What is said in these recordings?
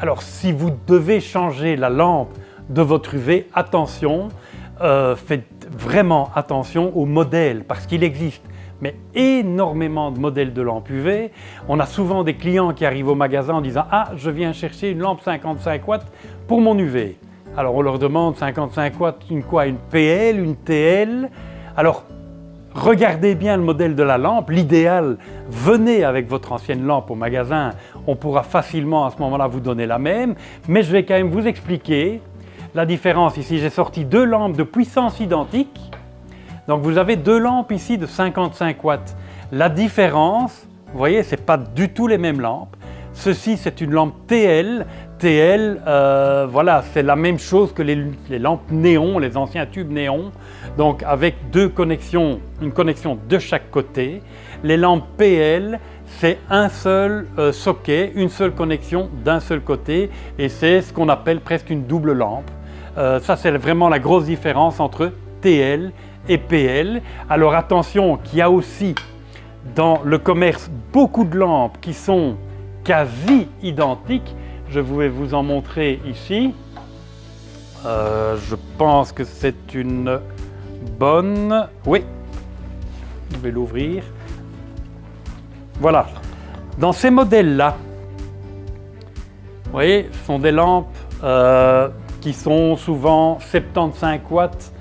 Alors si vous devez changer la lampe de votre UV, attention, faites vraiment attention au modèle parce qu'il existe mais énormément de modèles de lampes UV. On a souvent des clients qui arrivent au magasin en disant « Ah, je viens chercher une lampe 55 watts pour mon UV ». Alors on leur demande 55 watts, une quoi? Une PL, une TL? Alors regardez bien le modèle de la lampe. L'idéal, venez avec votre ancienne lampe au magasin. On pourra facilement à ce moment-là vous donner la même. Mais je vais quand même vous expliquer la différence. Ici, j'ai sorti deux lampes de puissance identique. Donc vous avez deux lampes ici de 55 watts. La différence, vous voyez, ce n'est pas du tout les mêmes lampes. Ceci, c'est une lampe TL. TL, voilà, c'est la même chose que les lampes néon, les anciens tubes néon. Donc avec deux connexions, une connexion de chaque côté. Les lampes PL, c'est un seul socket, une seule connexion d'un seul côté. Et c'est ce qu'on appelle presque une double lampe. Ça, c'est vraiment la grosse différence entre TL et PL. Alors attention qu'il y a aussi dans le commerce beaucoup de lampes qui sont quasi identiques. Je vais vous en montrer ici. Je pense que c'est une bonne... Oui, je vais l'ouvrir. Voilà. Dans ces modèles-là, vous voyez, ce sont des lampes qui sont souvent 75 watts.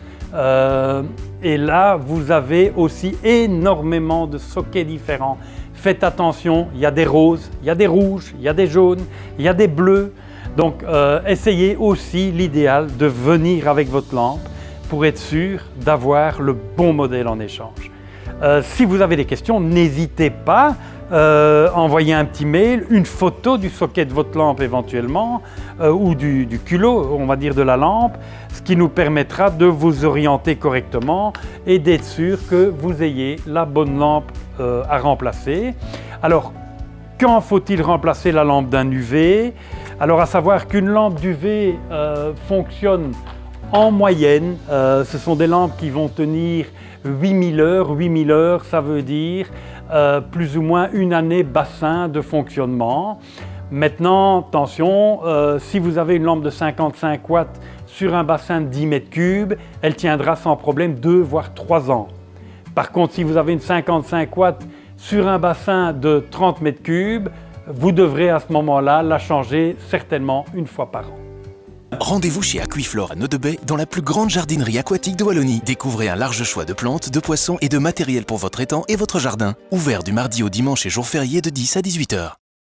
Et là, vous avez aussi énormément de sockets différents. Faites attention, il y a des roses, il y a des rouges, il y a des jaunes, il y a des bleus. Donc, essayez aussi l'idéal de venir avec votre lampe pour être sûr d'avoir le bon modèle en échange. Si vous avez des questions, n'hésitez pas. Envoyez un petit mail, une photo du socket de votre lampe éventuellement ou du culot, on va dire, de la lampe, ce qui nous permettra de vous orienter correctement et d'être sûr que vous ayez la bonne lampe à remplacer. Alors, quand faut-il remplacer la lampe d'un UV? Alors, à savoir qu'une lampe d'UV fonctionne en moyenne. Ce sont des lampes qui vont tenir 8000 heures. 8000 heures, ça veut dire plus ou moins une année bassin de fonctionnement. Maintenant, attention, si vous avez une lampe de 55 watts sur un bassin de 10 mètres cubes, elle tiendra sans problème 2 voire 3 ans. Par contre, si vous avez une 55 watts sur un bassin de 30 mètres cubes, vous devrez à ce moment-là la changer certainement une fois par an. Rendez-vous chez Aquiflore à Nodebay dans la plus grande jardinerie aquatique de Wallonie. Découvrez un large choix de plantes, de poissons et de matériel pour votre étang et votre jardin. Ouvert du mardi au dimanche et jours fériés de 10 à 18 h.